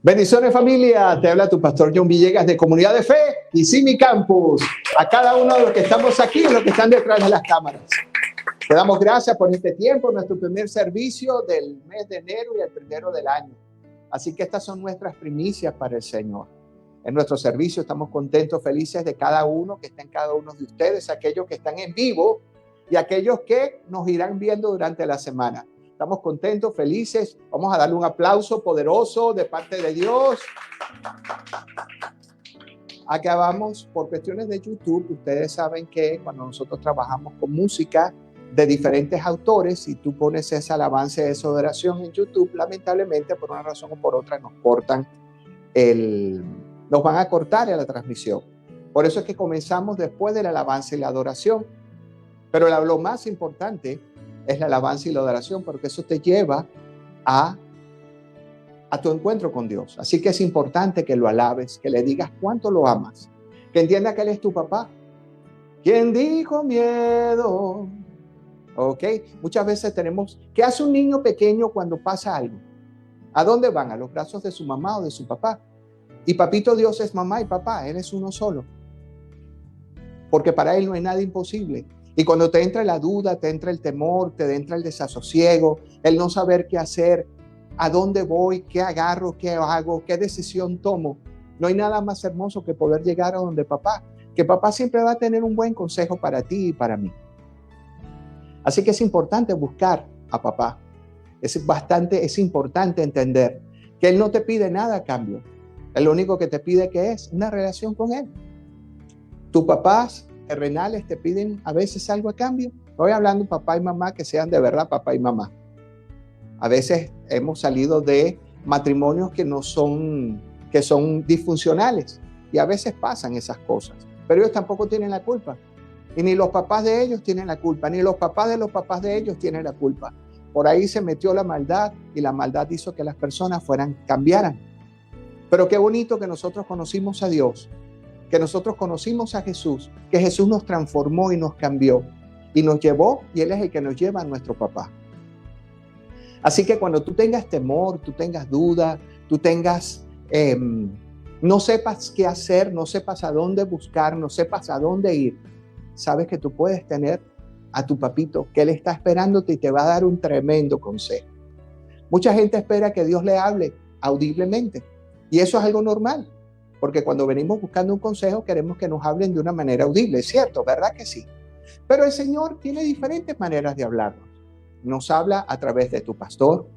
Bendiciones familia, te habla tu pastor John Villegas de Comunidad de Fe y Simi Campus. A cada uno de los que estamos aquí y los que están detrás de las cámaras. Te damos gracias por este tiempo, nuestro primer servicio del mes de enero y el primero del año. Así que estas son nuestras primicias para el Señor. En nuestro servicio estamos contentos, felices de cada uno que está en cada uno de ustedes, aquellos que están en vivo y aquellos que nos irán viendo durante la semana. Estamos contentos, felices. Vamos a darle un aplauso poderoso de parte de Dios. Acabamos por cuestiones de YouTube. Ustedes saben que cuando nosotros trabajamos con música de diferentes autores, si tú pones esa alabanza, esa adoración en YouTube, lamentablemente por una razón o por otra nos van a cortar la transmisión. Por eso es que comenzamos después de la alabanza y la adoración. Pero lo más importante es la alabanza y la adoración, porque eso te lleva a tu encuentro con Dios. Así que es importante que lo alabes, que le digas cuánto lo amas, que entienda que Él es tu papá. ¿Quién dijo miedo? ¿Ok? Muchas veces ¿qué hace un niño pequeño cuando pasa algo? ¿A dónde van? A los brazos de su mamá o de su papá. Y papito Dios es mamá y papá, Él es uno solo. Porque para Él no hay nada imposible. Y cuando te entra la duda, te entra el temor, te entra el desasosiego, el no saber qué hacer, a dónde voy, qué agarro, qué hago, qué decisión tomo, no hay nada más hermoso que poder llegar a donde papá, que papá siempre va a tener un buen consejo para ti y para mí. Así que es importante buscar a papá. Es importante entender que Él no te pide nada a cambio. Él lo único que te pide que es una relación con Él. Tus papás terrenales te piden a veces algo a cambio. Estoy hablando de papá y mamá que sean de verdad papá y mamá. A veces hemos salido de matrimonios que son disfuncionales y a veces pasan esas cosas, pero ellos tampoco tienen la culpa. Y ni los papás de ellos tienen la culpa, ni los papás de ellos tienen la culpa. Por ahí se metió la maldad y la maldad hizo que las personas cambiaran. Pero qué bonito que nosotros conocimos a Dios, que nosotros conocimos a Jesús, que Jesús nos transformó y nos cambió y nos llevó, y Él es el que nos lleva a nuestro papá. Así que cuando tú tengas temor, tú tengas duda, tú no sepas qué hacer, no sepas a dónde buscar, no sepas a dónde ir, sabes que tú puedes tener a tu papito, que Él está esperándote y te va a dar un tremendo consejo. Mucha gente espera que Dios le hable audiblemente, y eso es algo normal. Porque cuando venimos buscando un consejo, queremos que nos hablen de una manera audible, ¿cierto? ¿Verdad que sí? Pero el Señor tiene diferentes maneras de hablarnos. Nos habla a través de tu pastor,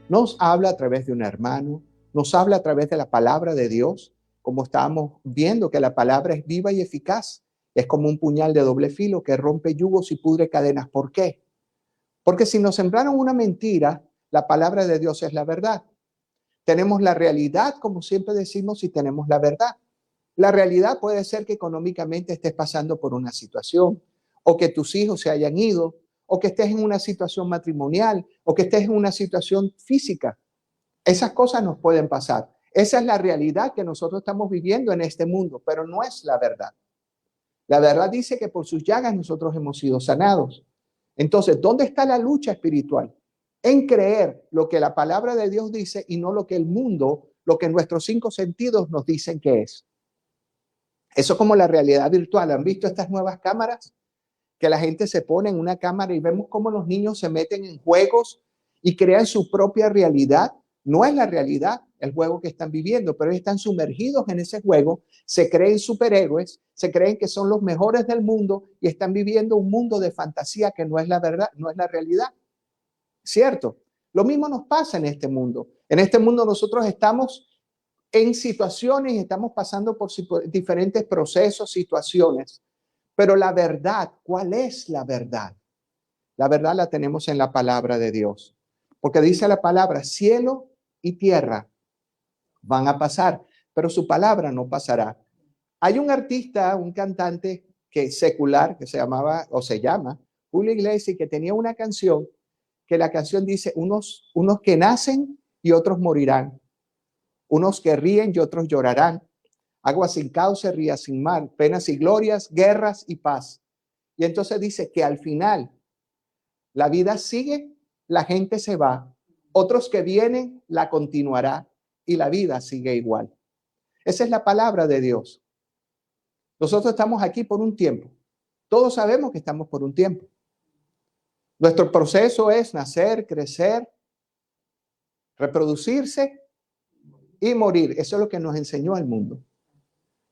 nos habla a través de un hermano, nos habla a través de la palabra de Dios, como estábamos viendo que la palabra es viva y eficaz. Es como un puñal de doble filo que rompe yugos y pudre cadenas. ¿Por qué? Porque si nos sembraron una mentira, la palabra de Dios es la verdad. Tenemos la realidad, como siempre decimos, y tenemos la verdad. La realidad puede ser que económicamente estés pasando por una situación, o que tus hijos se hayan ido, o que estés en una situación matrimonial, o que estés en una situación física. Esas cosas nos pueden pasar. Esa es la realidad que nosotros estamos viviendo en este mundo, pero no es la verdad. La verdad dice que por sus llagas nosotros hemos sido sanados. Entonces, ¿dónde está la lucha espiritual? En creer lo que la palabra de Dios dice y no lo que el mundo, lo que nuestros 5 sentidos nos dicen que es. Eso es como la realidad virtual. ¿Han visto estas nuevas cámaras? Que la gente se pone en una cámara y vemos cómo los niños se meten en juegos y crean su propia realidad. No es la realidad el juego que están viviendo, pero están sumergidos en ese juego, se creen superhéroes, se creen que son los mejores del mundo y están viviendo un mundo de fantasía que no es la verdad, no es la realidad. ¿Cierto? Lo mismo nos pasa en este mundo. En este mundo nosotros estamos en situaciones y estamos pasando por diferentes procesos, situaciones. Pero la verdad, ¿cuál es la verdad? La verdad la tenemos en la palabra de Dios. Porque dice la palabra, cielo y tierra van a pasar, pero su palabra no pasará. Hay un artista, un cantante secular que se llama Julio Iglesias, que tenía una canción que la canción dice, unos que nacen y otros morirán, unos que ríen y otros llorarán, agua sin cauce, ría sin mar, penas y glorias, guerras y paz. Y entonces dice que al final la vida sigue, la gente se va, otros que vienen la continuará y la vida sigue igual. Esa es la palabra de Dios. Nosotros estamos aquí por un tiempo. Todos sabemos que estamos por un tiempo. Nuestro proceso es nacer, crecer, reproducirse y morir. Eso es lo que nos enseñó el mundo.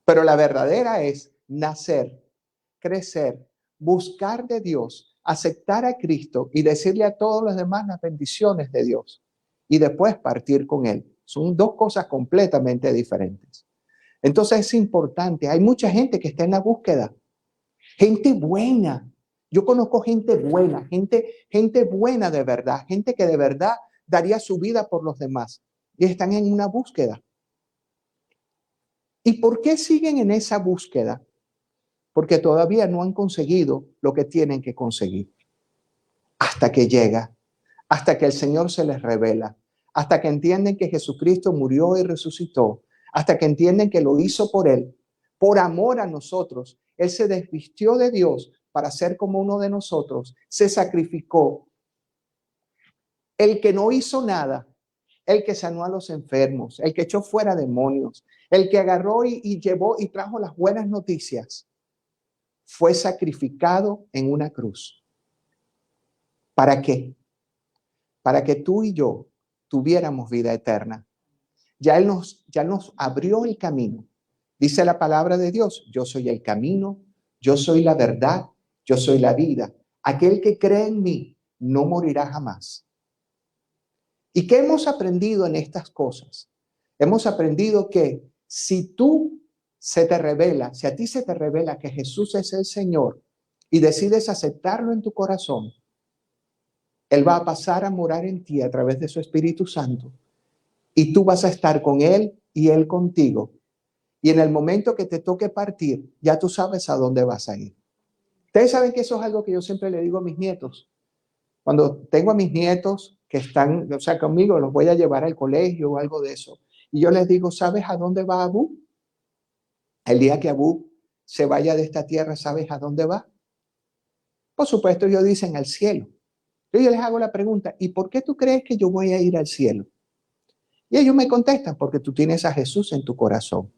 Pero la verdadera es nacer, crecer, buscar de Dios, aceptar a Cristo y decirle a todos los demás las bendiciones de Dios y después partir con Él. Son dos cosas completamente diferentes. Entonces es importante. Hay mucha gente que está en la búsqueda. Gente buena. Yo conozco gente buena, gente buena de verdad, gente que de verdad daría su vida por los demás y están en una búsqueda. ¿Y por qué siguen en esa búsqueda? Porque todavía no han conseguido lo que tienen que conseguir. Hasta que llega, hasta que el Señor se les revela, hasta que entienden que Jesucristo murió y resucitó, hasta que entienden que lo hizo por Él, por amor a nosotros. Él se desvistió de Dios para ser como uno de nosotros, se sacrificó. El que no hizo nada, el que sanó a los enfermos, el que echó fuera demonios, el que agarró y llevó y trajo las buenas noticias, fue sacrificado en una cruz. ¿Para qué? Para que tú y yo tuviéramos vida eterna. Ya Él nos abrió el camino. Dice la palabra de Dios, yo soy el camino, yo soy la verdad, yo soy la vida. Aquel que cree en mí no morirá jamás. ¿Y qué hemos aprendido en estas cosas? Hemos aprendido que si si a ti se te revela que Jesús es el Señor y decides aceptarlo en tu corazón, Él va a pasar a morar en ti a través de su Espíritu Santo y tú vas a estar con Él y Él contigo. Y en el momento que te toque partir, ya tú sabes a dónde vas a ir. Ustedes saben que eso es algo que yo siempre le digo a mis nietos. Cuando tengo a mis nietos que están, o sea, conmigo, los voy a llevar al colegio o algo de eso. Y yo les digo, ¿sabes a dónde va Abu? El día que Abu se vaya de esta tierra, ¿sabes a dónde va? Por supuesto, ellos dicen al cielo. Yo les hago la pregunta, ¿y por qué tú crees que yo voy a ir al cielo? Y ellos me contestan, porque tú tienes a Jesús en tu corazón.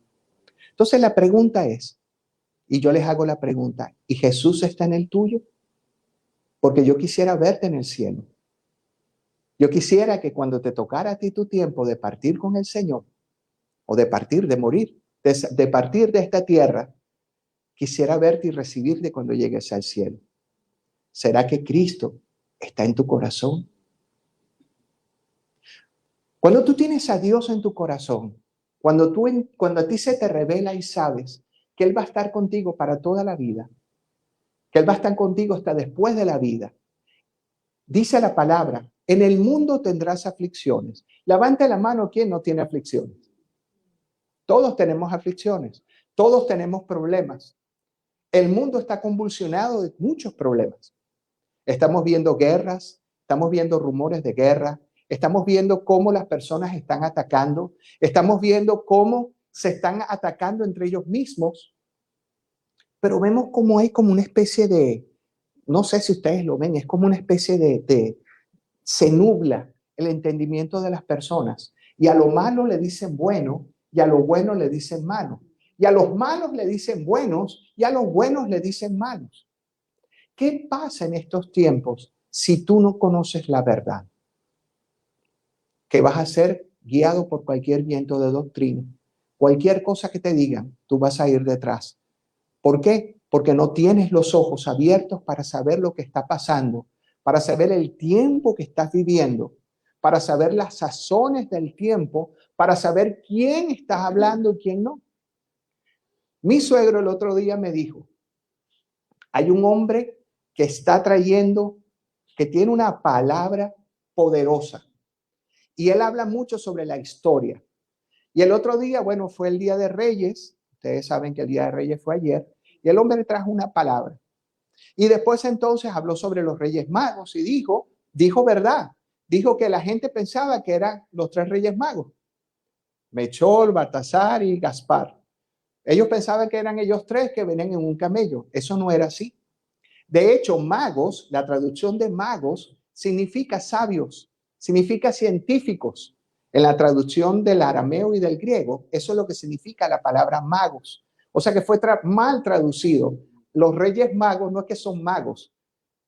Entonces la pregunta es, y yo les hago la pregunta, ¿y Jesús está en el tuyo? Porque yo quisiera verte en el cielo. Yo quisiera que cuando te tocara a ti tu tiempo de partir con el Señor, o de partir, de morir, de partir de esta tierra, quisiera verte y recibirte cuando llegues al cielo. ¿Será que Cristo está en tu corazón? Cuando tú tienes a Dios en tu corazón, cuando a ti se te revela y sabes que Él va a estar contigo para toda la vida, que Él va a estar contigo hasta después de la vida, dice la palabra, en el mundo tendrás aflicciones. Levante la mano quien no tiene aflicciones. Todos tenemos aflicciones, todos tenemos problemas. El mundo está convulsionado de muchos problemas. Estamos viendo guerras, estamos viendo rumores de guerra, estamos viendo cómo las personas están atacando, estamos viendo cómo se están atacando entre ellos mismos, pero vemos cómo hay como una especie de, no sé si ustedes lo ven, es como una especie de se nubla el entendimiento de las personas y a lo malo le dicen bueno y a lo bueno le dicen malo y a los malos le dicen buenos y a los buenos le dicen malos. ¿Qué pasa en estos tiempos si tú no conoces la verdad? Que vas a ser guiado por cualquier viento de doctrina. Cualquier cosa que te digan, tú vas a ir detrás. ¿Por qué? Porque no tienes los ojos abiertos para saber lo que está pasando, para saber el tiempo que estás viviendo, para saber las sazones del tiempo, para saber quién estás hablando y quién no. Mi suegro el otro día me dijo, hay un hombre que está trayendo, que tiene una palabra poderosa. Y él habla mucho sobre la historia. Y el otro día, bueno, fue el Día de Reyes. Ustedes saben que el Día de Reyes fue ayer. Y el hombre trajo una palabra. Y después entonces habló sobre los Reyes Magos y dijo verdad. Dijo que la gente pensaba que eran los tres Reyes Magos. Melchor, Baltasar y Gaspar. Ellos pensaban que eran ellos tres que venían en un camello. Eso no era así. De hecho, magos, la traducción de magos significa sabios, significa científicos. En la traducción del arameo y del griego, eso es lo que significa la palabra magos. O sea que fue mal traducido. Los reyes magos no es que son magos,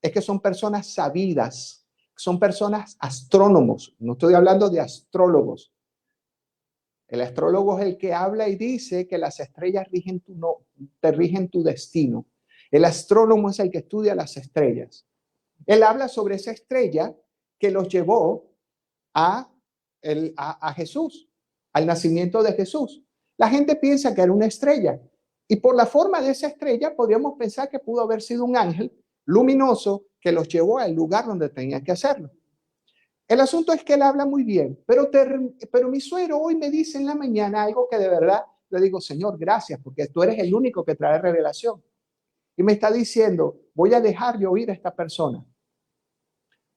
es que son personas sabidas, son personas astrónomos. No estoy hablando de astrólogos. El astrólogo es el que habla y dice que las estrellas te rigen tu destino. El astrónomo es el que estudia las estrellas. Él habla sobre esa estrella que los llevó a Jesús, al nacimiento de Jesús. La gente piensa que era una estrella y por la forma de esa estrella podríamos pensar que pudo haber sido un ángel luminoso que los llevó al lugar donde tenían que hacerlo. El asunto es que él habla muy bien, pero mi suegro hoy me dice en la mañana algo que de verdad le digo, Señor, gracias, porque tú eres el único que trae revelación. Y me está diciendo, voy a dejar de oír a esta persona,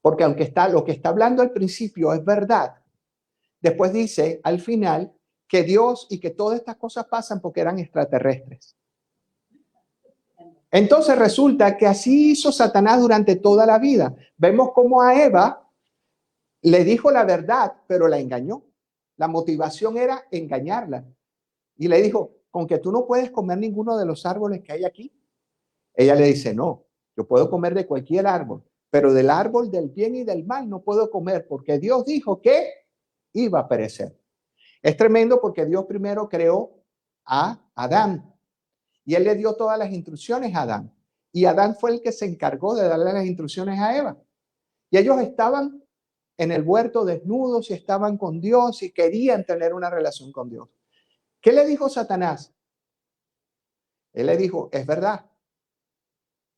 porque aunque lo que está hablando al principio es verdad, después dice al final que Dios y que todas estas cosas pasan porque eran extraterrestres. Entonces resulta que así hizo Satanás durante toda la vida. Vemos cómo a Eva le dijo la verdad, pero la engañó. La motivación era engañarla. Y le dijo, con que tú no puedes comer ninguno de los árboles que hay aquí. Ella le dice, no, yo puedo comer de cualquier árbol, pero del árbol del bien y del mal no puedo comer porque Dios dijo que iba a perecer. Es tremendo porque Dios primero creó a Adán y él le dio todas las instrucciones a Adán. Y Adán fue el que se encargó de darle las instrucciones a Eva. Y ellos estaban en el huerto desnudos y estaban con Dios y querían tener una relación con Dios. ¿Qué le dijo Satanás? Él le dijo, es verdad.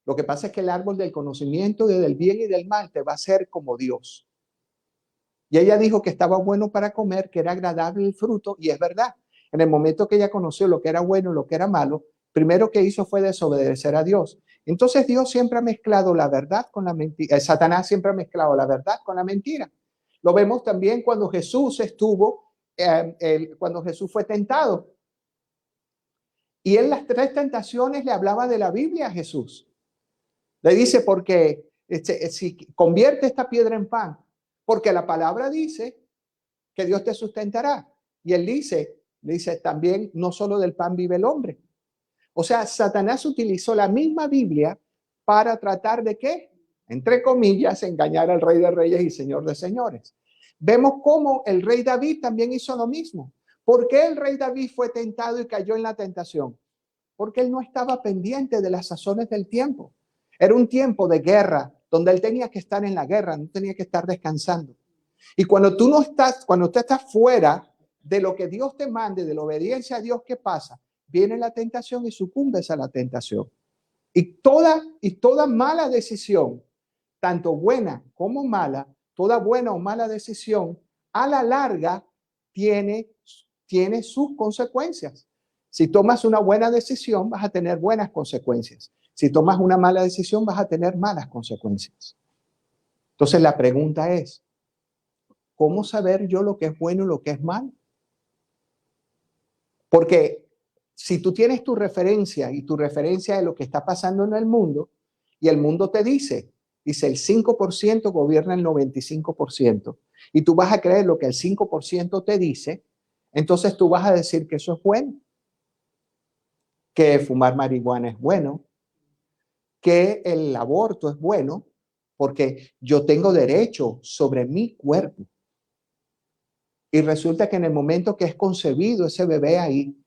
Lo que pasa es que el árbol del conocimiento del bien y del mal te va a hacer como Dios. Y ella dijo que estaba bueno para comer, que era agradable el fruto, y es verdad. En el momento que ella conoció lo que era bueno y lo que era malo, primero que hizo fue desobedecer a Dios. Entonces Dios siempre ha mezclado la verdad con la mentira. Satanás siempre ha mezclado la verdad con la mentira. Lo vemos también cuando Jesús cuando Jesús fue tentado. Y en las 3 tentaciones le hablaba de la Biblia a Jesús. Le dice, porque si convierte esta piedra en pan, porque la palabra dice que Dios te sustentará. Y él le dice también, no solo del pan vive el hombre. O sea, Satanás utilizó la misma Biblia para tratar de ¿qué? Entre comillas, engañar al Rey de Reyes y Señor de Señores. Vemos cómo el rey David también hizo lo mismo. ¿Por qué el rey David fue tentado y cayó en la tentación? Porque él no estaba pendiente de las sazones del tiempo. Era un tiempo de guerra, donde él tenía que estar en la guerra, no tenía que estar descansando. Y cuando tú estás fuera de lo que Dios te mande, de la obediencia a Dios, ¿qué pasa? Viene la tentación y sucumbes a la tentación. Y toda mala decisión, tanto buena como mala, toda buena o mala decisión, a la larga tiene sus consecuencias. Si tomas una buena decisión, vas a tener buenas consecuencias. Si tomas una mala decisión, vas a tener malas consecuencias. Entonces la pregunta es, ¿cómo saber yo lo que es bueno y lo que es malo? Porque si tú tienes tu referencia y tu referencia de lo que está pasando en el mundo, y el mundo te dice el 5% gobierna el 95%, y tú vas a creer lo que el 5% te dice, entonces tú vas a decir que eso es bueno, que fumar marihuana es bueno, que el aborto es bueno, porque yo tengo derecho sobre mi cuerpo. Y resulta que en el momento que es concebido ese bebé ahí,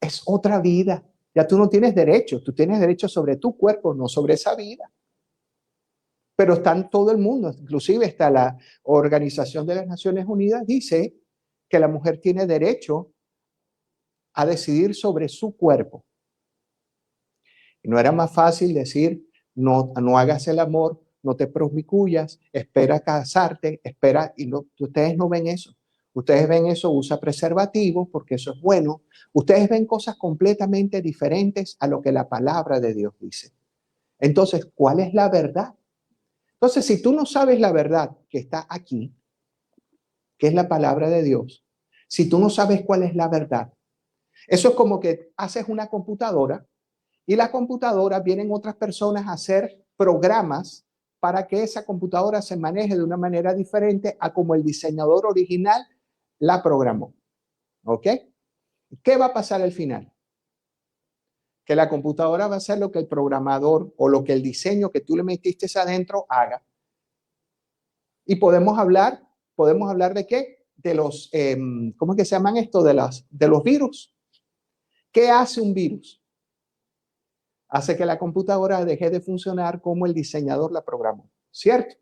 es otra vida. Ya tú no tienes derecho, tú tienes derecho sobre tu cuerpo, no sobre esa vida. Pero está en todo el mundo, inclusive está la Organización de las Naciones Unidas, dice que la mujer tiene derecho a decidir sobre su cuerpo. Y no era más fácil decir, no hagas el amor, no te promiscuyas, espera casarte, espera, y no, ustedes no ven eso. Ustedes ven eso, usa preservativos porque eso es bueno. Ustedes ven cosas completamente diferentes a lo que la palabra de Dios dice. Entonces, ¿cuál es la verdad? Entonces, si tú no sabes la verdad que está aquí, que es la palabra de Dios, si tú no sabes cuál es la verdad, eso es como que haces una computadora y la computadora vienen otras personas a hacer programas para que esa computadora se maneje de una manera diferente a como el diseñador original la programó. ¿Ok? ¿Qué va a pasar al final? Que la computadora va a hacer lo que el programador o lo que el diseño que tú le metiste adentro haga. Y podemos hablar de qué? De los, ¿cómo es que se llaman esto? De los virus. ¿Qué hace un virus? Hace que la computadora deje de funcionar como el diseñador la programó, ¿cierto?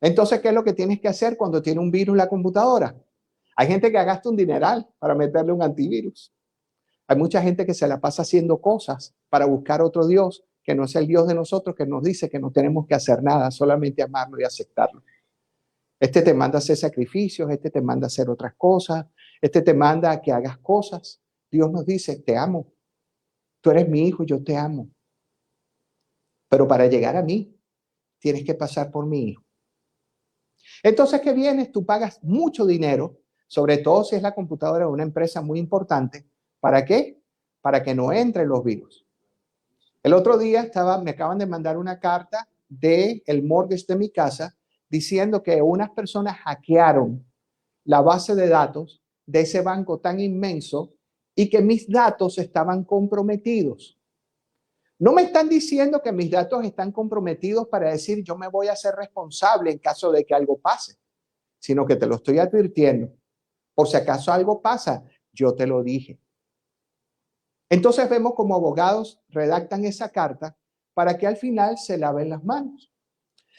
Entonces, ¿qué es lo que tienes que hacer cuando tiene un virus la computadora? Hay gente que gasta un dineral para meterle un antivirus. Hay mucha gente que se la pasa haciendo cosas para buscar otro Dios que no es el Dios de nosotros, que nos dice que no tenemos que hacer nada, solamente amarlo y aceptarlo. Este te manda a hacer sacrificios, este te manda a hacer otras cosas, este te manda a que hagas cosas. Dios nos dice, te amo, tú eres mi hijo, yo te amo. Pero para llegar a mí, tienes que pasar por mi hijo. Entonces, ¿qué vienes? Tú pagas mucho dinero, sobre todo si es la computadora de una empresa muy importante. ¿Para qué? Para que no entren los virus. El otro día me acaban de mandar una carta del mortgage de mi casa diciendo que unas personas hackearon la base de datos de ese banco tan inmenso y que mis datos estaban comprometidos. No me están diciendo que mis datos están comprometidos para decir yo me voy a hacer responsable en caso de que algo pase, sino que te lo estoy advirtiendo. Por si acaso algo pasa, yo te lo dije. Entonces vemos como abogados redactan esa carta para que al final se laven las manos.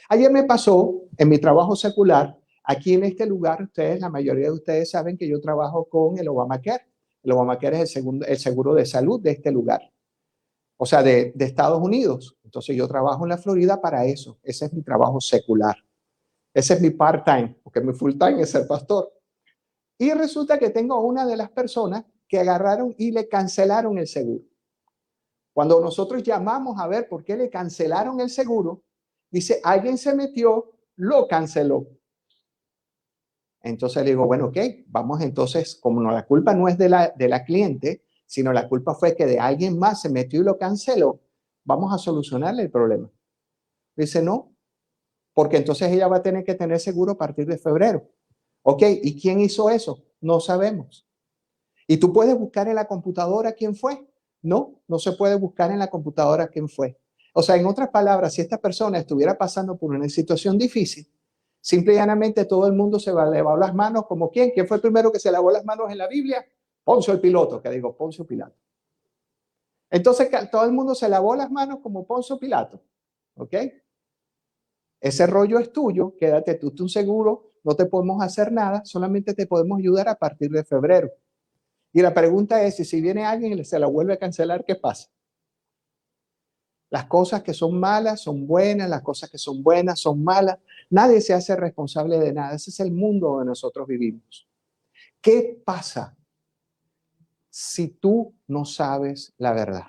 Ayer me pasó en mi trabajo secular, aquí en este lugar, la mayoría de ustedes saben que yo trabajo con el Obamacare. El Obamacare es el seguro de salud de este lugar, o sea, de Estados Unidos. Entonces yo trabajo en la Florida para eso. Ese es mi trabajo secular. Ese es mi part-time, porque mi full-time es ser pastor. Y resulta que tengo una de las personas que agarraron y le cancelaron el seguro. Cuando nosotros llamamos a ver por qué le cancelaron el seguro, dice, alguien se metió, lo canceló. Entonces le digo, bueno, ok, vamos entonces, como no, la culpa no es de la cliente, sino la culpa fue que de alguien más se metió y lo canceló, vamos a solucionarle el problema. Dice, no, porque entonces ella va a tener que tener seguro a partir de febrero. Ok, ¿y quién hizo eso? No sabemos. ¿Y tú puedes buscar en la computadora quién fue? No, no se puede buscar en la computadora quién fue. O sea, en otras palabras, si esta persona estuviera pasando por una situación difícil, simple y llanamente todo el mundo se va a lavar las manos como ¿quién? ¿Quién fue el primero que se lavó las manos en la Biblia? Poncio el Piloto, que digo, Poncio Pilato. Entonces todo el mundo se lavó las manos como Poncio Pilato. ¿Ok? Ese rollo es tuyo, quédate tú seguro, no te podemos hacer nada, solamente te podemos ayudar a partir de febrero. Y la pregunta es, si viene alguien y se la vuelve a cancelar, ¿qué pasa? Las cosas que son malas son buenas, las cosas que son buenas son malas. Nadie se hace responsable de nada. Ese es el mundo donde nosotros vivimos. ¿Qué pasa si tú no sabes la verdad?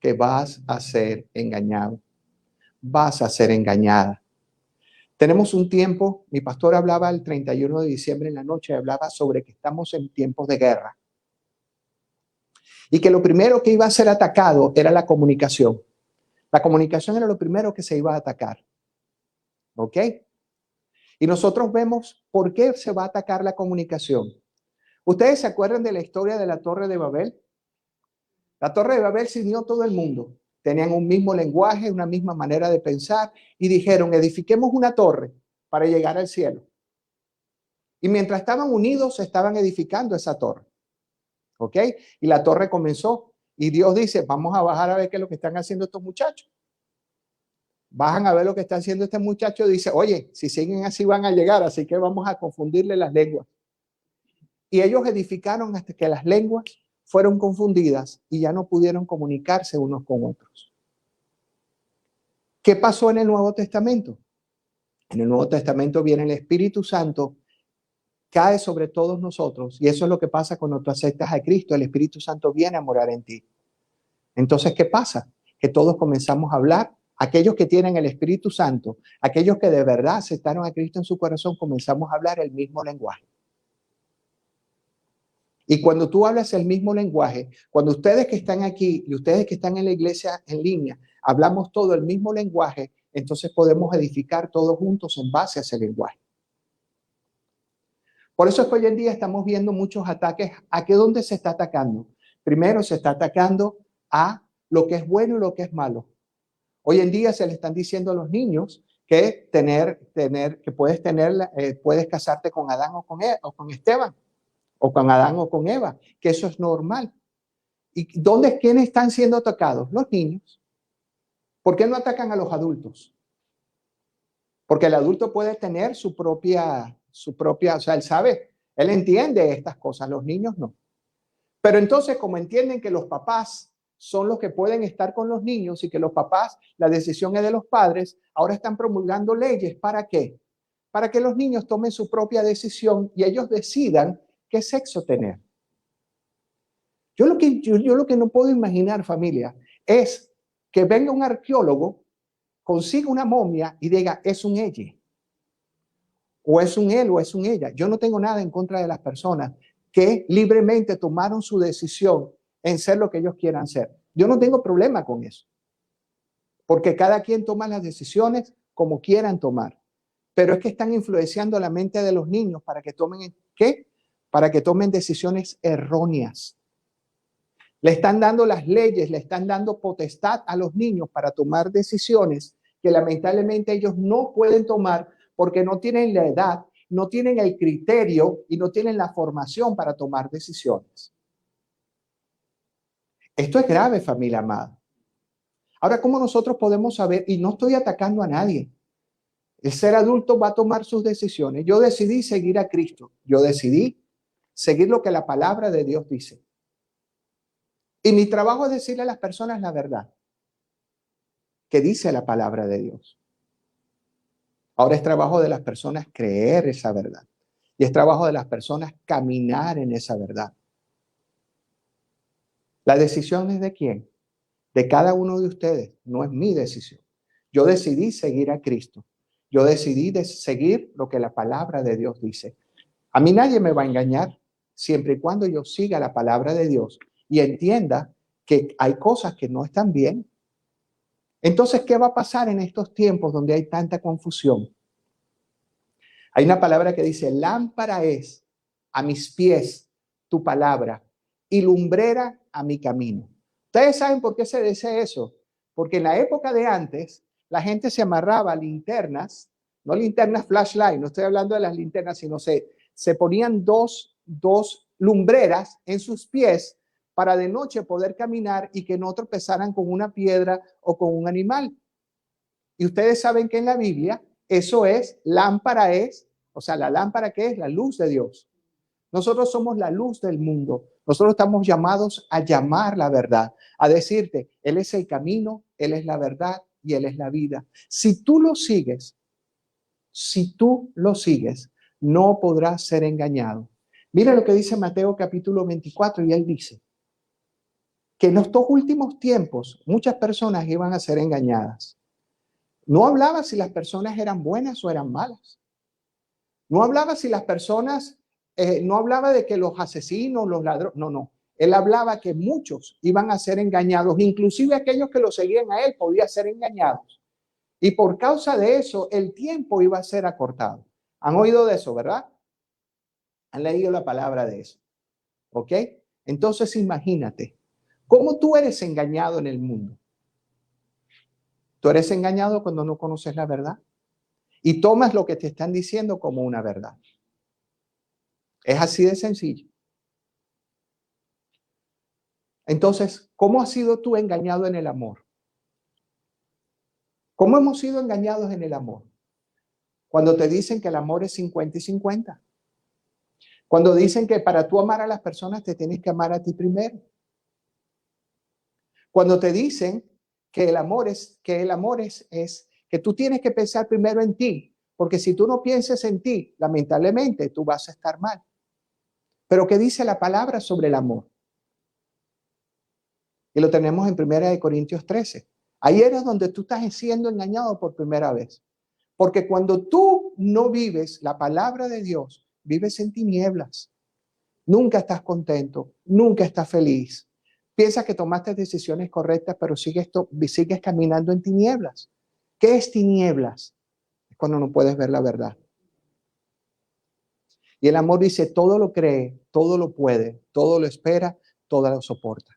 Que vas a ser engañado. Vas a ser engañada. Tenemos un tiempo, mi pastor hablaba el 31 de diciembre en la noche, hablaba sobre que estamos en tiempos de guerra. Y que lo primero que iba a ser atacado era la comunicación. La comunicación era lo primero que se iba a atacar. ¿Ok? Y nosotros vemos por qué se va a atacar la comunicación. ¿Ustedes se acuerdan de la historia de la Torre de Babel? La Torre de Babel se unió todo el mundo. Tenían un mismo lenguaje, una misma manera de pensar y dijeron, edifiquemos una torre para llegar al cielo. Y mientras estaban unidos, se estaban edificando esa torre. ¿Ok? Y la torre comenzó. Y Dios dice, vamos a bajar a ver qué es lo que están haciendo estos muchachos. Bajan a ver lo que está haciendo este muchacho. Dice, oye, si siguen así van a llegar, así que vamos a confundirle las lenguas. Y ellos edificaron hasta que las lenguas fueron confundidas y ya no pudieron comunicarse unos con otros. ¿Qué pasó en el Nuevo Testamento? En el Nuevo Testamento viene el Espíritu Santo, cae sobre todos nosotros, y eso es lo que pasa cuando tú aceptas a Cristo. El Espíritu Santo viene a morar en ti. Entonces, ¿qué pasa? Que todos comenzamos a hablar. Aquellos que tienen el Espíritu Santo, aquellos que de verdad aceptaron a Cristo en su corazón, comenzamos a hablar el mismo lenguaje. Y cuando tú hablas el mismo lenguaje, cuando ustedes que están aquí y ustedes que están en la iglesia en línea, hablamos todo el mismo lenguaje, entonces podemos edificar todos juntos en base a ese lenguaje. Por eso es que hoy en día estamos viendo muchos ataques. ¿A qué dónde se está atacando? Primero se está atacando a lo que es bueno y lo que es malo. Hoy en día se le están diciendo a los niños que que puedes casarte con Adán o con Esteban, o con Adán o con Eva, que eso es normal. ¿Y quiénes están siendo atacados? Los niños. ¿Por qué no atacan a los adultos? Porque el adulto puede tener su propia, o sea, él sabe, él entiende estas cosas, los niños no. Pero entonces, como entienden que los papás son los que pueden estar con los niños y que los papás, la decisión es de los padres, ahora están promulgando leyes. ¿Para qué? Para que los niños tomen su propia decisión y ellos decidan qué sexo tener. Yo lo que no puedo imaginar, familia, es que venga un arqueólogo, consiga una momia y diga, es un ella, o es un él, o es un ella. Yo no tengo nada en contra de las personas que libremente tomaron su decisión en ser lo que ellos quieran ser. Yo no tengo problema con eso, porque cada quien toma las decisiones como quieran tomar. Pero es que están influenciando la mente de los niños para que tomen, ¿qué? Para que tomen decisiones erróneas. Le están dando las leyes, le están dando potestad a los niños para tomar decisiones que lamentablemente ellos no pueden tomar porque no tienen la edad, no tienen el criterio y no tienen la formación para tomar decisiones. Esto es grave, familia amada. Ahora, ¿cómo nosotros podemos saber? Y no estoy atacando a nadie. El ser adulto va a tomar sus decisiones. Yo decidí seguir a Cristo. Yo decidí seguir lo que la palabra de Dios dice. Y mi trabajo es decirle a las personas la verdad que dice la palabra de Dios. Ahora es trabajo de las personas creer esa verdad. Y es trabajo de las personas caminar en esa verdad. La decisión es de quién? De cada uno de ustedes. No es mi decisión. Yo decidí seguir a Cristo. Yo decidí seguir lo que la palabra de Dios dice. A mí nadie me va a engañar siempre y cuando yo siga la palabra de Dios y entienda que hay cosas que no están bien. Entonces, ¿qué va a pasar en estos tiempos donde hay tanta confusión? Hay una palabra que dice, lámpara es a mis pies tu palabra y lumbrera a mi camino. ¿Ustedes saben por qué se dice eso? Porque en la época de antes, la gente se amarraba linternas, no linternas flashlight, no estoy hablando de las linternas, sino se ponían dos lumbreras en sus pies para de noche poder caminar y que no tropezaran con una piedra o con un animal. Y ustedes saben que en la Biblia eso es, lámpara es, o sea, la lámpara que es la luz de Dios. Nosotros somos la luz del mundo. Nosotros estamos llamados a llamar la verdad, a decirte, Él es el camino, Él es la verdad y Él es la vida. Si tú lo sigues, no podrás ser engañado. Mira lo que dice Mateo capítulo 24 y él dice que en estos últimos tiempos muchas personas iban a ser engañadas. No hablaba si las personas eran buenas o eran malas. No hablaba si las personas, no hablaba de que los asesinos, los ladrones, no. Él hablaba que muchos iban a ser engañados, inclusive aquellos que lo seguían a él podían ser engañados. Y por causa de eso, el tiempo iba a ser acortado. ¿Han oído de eso, verdad? ¿Han leído la palabra de eso? ¿Ok? Entonces imagínate, ¿cómo tú eres engañado en el mundo? Tú eres engañado cuando no conoces la verdad y tomas lo que te están diciendo como una verdad. Es así de sencillo. Entonces, ¿cómo has sido tú engañado en el amor? ¿Cómo hemos sido engañados en el amor? Cuando te dicen que el amor es 50 y 50. Cuando dicen que para tú amar a las personas te tienes que amar a ti primero. Cuando te dicen que el amor es que tú tienes que pensar primero en ti, porque si tú no piensas en ti, lamentablemente tú vas a estar mal. Pero ¿qué dice la palabra sobre el amor? Y lo tenemos en 1 Corintios 13. Ahí eres donde tú estás siendo engañado por primera vez. Porque cuando tú no vives la palabra de Dios, vives en tinieblas. Nunca estás contento, nunca estás feliz. Piensas que tomaste decisiones correctas, pero sigues caminando en tinieblas. ¿Qué es tinieblas? Es cuando no puedes ver la verdad. Y el amor dice, todo lo cree, todo lo puede, todo lo espera, todo lo soporta.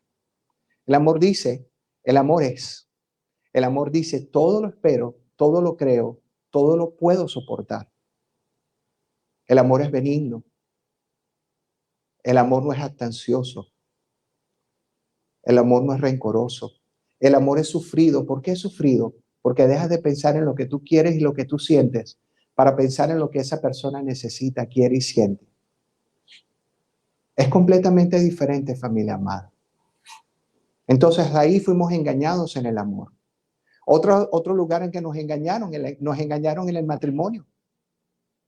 El amor dice, el amor es. El amor dice, todo lo espero, todo lo creo, todo lo puedo soportar. El amor es benigno. El amor no es jactancioso. El amor no es rencoroso. El amor es sufrido. ¿Por qué es sufrido? Porque dejas de pensar en lo que tú quieres y lo que tú sientes para pensar en lo que esa persona necesita, quiere y siente. Es completamente diferente, familia amada. Entonces ahí fuimos engañados en el amor. Otro lugar en que nos engañaron en el matrimonio.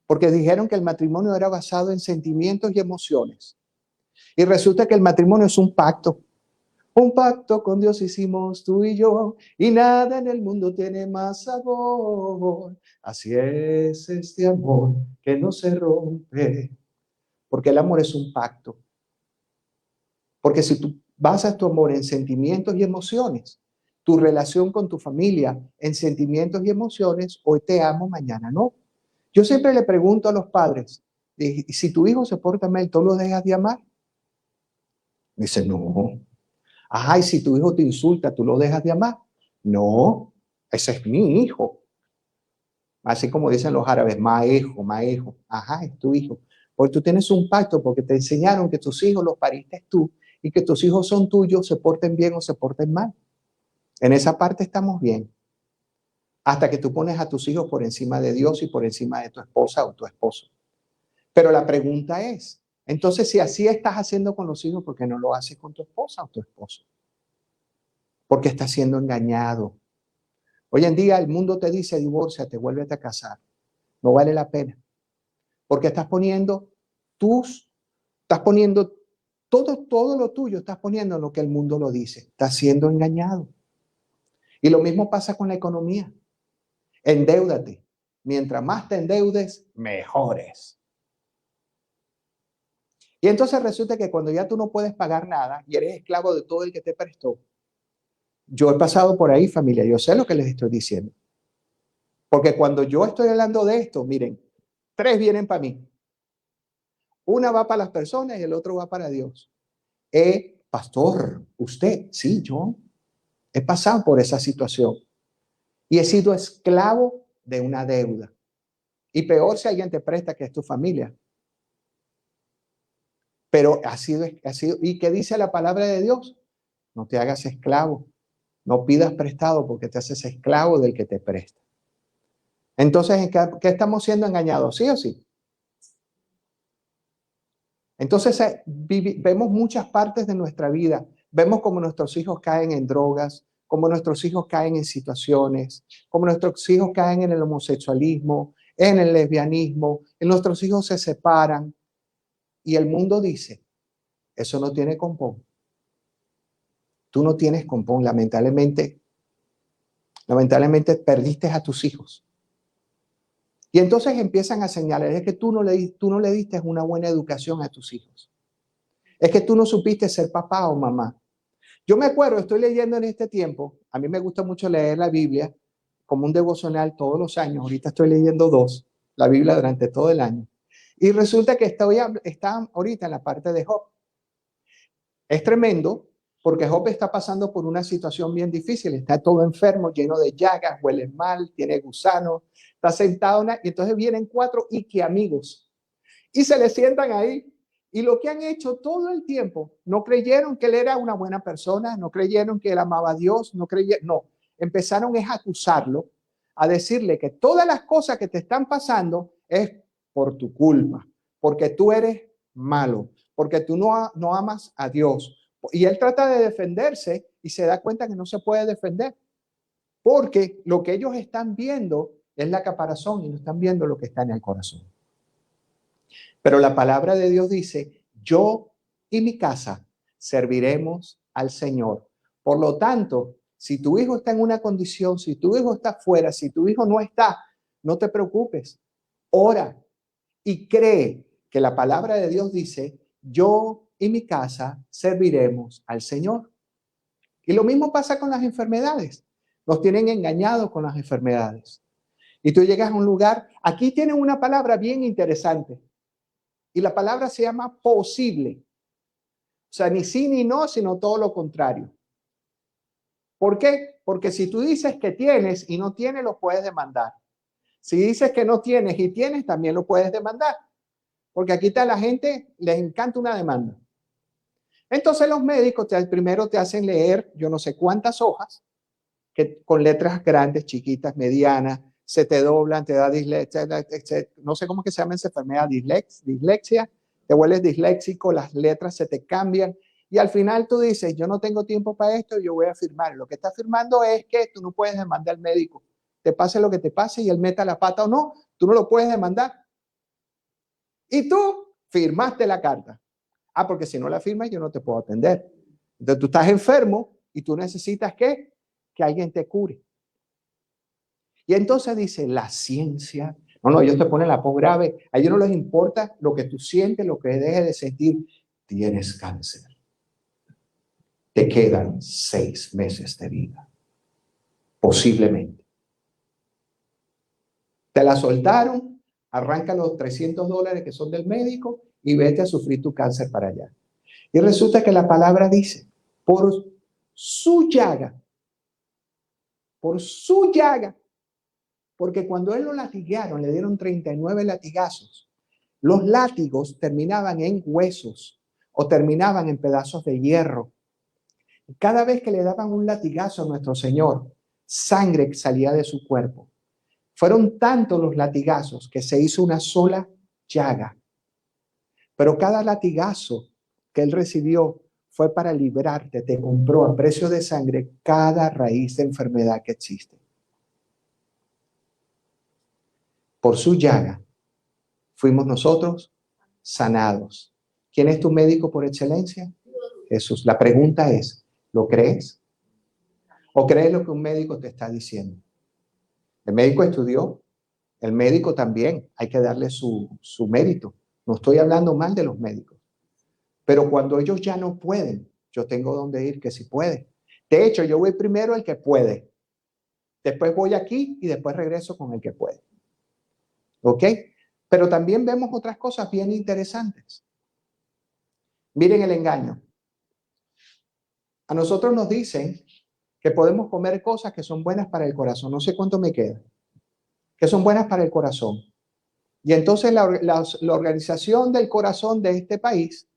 Porque dijeron que el matrimonio era basado en sentimientos y emociones. Y resulta que el matrimonio es un pacto. Un pacto con Dios hicimos tú y yo, y nada en el mundo tiene más sabor. Así es este amor que no se rompe. Porque el amor es un pacto. Porque si tú basas tu amor en sentimientos y emociones, tu relación con tu familia en sentimientos y emociones, hoy te amo, mañana no. Yo siempre le pregunto a los padres, si tu hijo se porta mal, ¿tú lo dejas de amar? Me dice, no. Ajá, y si tu hijo te insulta, ¿tú lo dejas de amar? No, ese es mi hijo. Así como dicen los árabes, maejo, maejo. Ajá, es tu hijo. Porque tú tienes un pacto, porque te enseñaron que tus hijos los pariste tú y que tus hijos son tuyos, se porten bien o se porten mal. En esa parte estamos bien. Hasta que tú pones a tus hijos por encima de Dios y por encima de tu esposa o tu esposo. Pero la pregunta es, entonces si así estás haciendo con los hijos, ¿por qué no lo haces con tu esposa o tu esposo? Porque estás siendo engañado. Hoy en día el mundo te dice, divórciate, vuélvete a casar. No vale la pena. Porque estás poniendo todo lo tuyo, estás poniendo lo que el mundo lo dice. Estás siendo engañado. Y lo mismo pasa con la economía. Endeúdate. Mientras más te endeudes, mejores. Y entonces resulta que cuando ya tú no puedes pagar nada y eres esclavo de todo el que te prestó, yo he pasado por ahí, familia, yo sé lo que les estoy diciendo. Porque cuando yo estoy hablando de esto, miren, tres vienen para mí. Una va para las personas y el otro va para Dios. Pastor, usted, sí, yo he pasado por esa situación y he sido esclavo de una deuda. Y peor si alguien te presta, que es tu familia. Pero ha sido, ¿y qué dice la palabra de Dios? No te hagas esclavo, no pidas prestado porque te haces esclavo del que te presta. Entonces, ¿en qué estamos siendo engañados? ¿Sí o sí? Entonces, vemos muchas partes de nuestra vida. Vemos cómo nuestros hijos caen en drogas, cómo nuestros hijos caen en situaciones, cómo nuestros hijos caen en el homosexualismo, en el lesbianismo, y nuestros hijos se separan. Y el mundo dice, eso no tiene compón. Tú no tienes compón, lamentablemente perdiste a tus hijos. Y entonces empiezan a señalar, es que tú no le diste una buena educación a tus hijos. Es que tú no supiste ser papá o mamá. Yo me acuerdo, estoy leyendo en este tiempo, a mí me gusta mucho leer la Biblia como un devocional todos los años, ahorita estoy leyendo la Biblia durante todo el año. Y resulta que está ahorita en la parte de Job. Es tremendo porque Job está pasando por una situación bien difícil, está todo enfermo, lleno de llagas, huele mal, tiene gusanos, está sentado y entonces vienen cuatro amigos y se le sientan ahí. Y lo que han hecho todo el tiempo, no creyeron que él era una buena persona, no creyeron que él amaba a Dios, no, empezaron a acusarlo, a decirle que todas las cosas que te están pasando es por tu culpa, porque tú eres malo, porque tú no amas a Dios. Y él trata de defenderse y se da cuenta que no se puede defender, porque lo que ellos están viendo es la caparazón y no están viendo lo que está en el corazón. Pero la palabra de Dios dice, yo y mi casa serviremos al Señor. Por lo tanto, si tu hijo está en una condición, si tu hijo está fuera, si tu hijo no está, no te preocupes. Ora y cree que la palabra de Dios dice, yo y mi casa serviremos al Señor. Y lo mismo pasa con las enfermedades. Nos tienen engañados con las enfermedades. Y tú llegas a un lugar, aquí tienen una palabra bien interesante. Y la palabra se llama posible. O sea, ni sí ni no, sino todo lo contrario. ¿Por qué? Porque si tú dices que tienes y no tienes, lo puedes demandar. Si dices que no tienes y tienes, también lo puedes demandar. Porque aquí a la gente les encanta una demanda. Entonces los médicos primero te hacen leer yo no sé cuántas hojas, que con letras grandes, chiquitas, medianas, se te doblan, te da dislexia, no sé cómo que se llama esa enfermedad, dislexia, te vuelves disléxico, las letras se te cambian y al final tú dices, yo no tengo tiempo para esto, yo voy a firmar. Lo que está firmando es que tú no puedes demandar al médico, te pase lo que te pase y él meta la pata o no, tú no lo puedes demandar. Y tú firmaste la carta. Ah, porque si no la firmas yo no te puedo atender. Entonces tú estás enfermo y tú necesitas ¿qué? Que alguien te cure. Y entonces dice, la ciencia, no, ellos te ponen la voz grave, a ellos no les importa lo que tú sientes, lo que dejes de sentir, tienes cáncer. Te quedan 6 meses de vida, posiblemente. Te la soltaron, arranca los $300 que son del médico y vete a sufrir tu cáncer para allá. Y resulta que la palabra dice, por su llaga, porque cuando él lo latigaron, le dieron 39 latigazos, los látigos terminaban en huesos o terminaban en pedazos de hierro. Cada vez que le daban un latigazo a nuestro Señor, sangre salía de su cuerpo. Fueron tantos los latigazos que se hizo una sola llaga. Pero cada latigazo que él recibió fue para librarte, te compró a precio de sangre cada raíz de enfermedad que existe. Por su llaga fuimos nosotros sanados. ¿Quién es tu médico por excelencia? Jesús. La pregunta es, ¿lo crees? ¿O crees lo que un médico te está diciendo? El médico estudió, el médico también, hay que darle su mérito. No estoy hablando mal de los médicos. Pero cuando ellos ya no pueden, yo tengo donde ir que sí puede. De hecho, yo voy primero al que puede. Después voy aquí y después regreso con el que puede. ¿Ok? Pero también vemos otras cosas bien interesantes. Miren el engaño. A nosotros nos dicen que podemos comer cosas que son buenas para el corazón. No sé cuánto me queda. Que son buenas para el corazón. Y entonces la Organización del Corazón de este país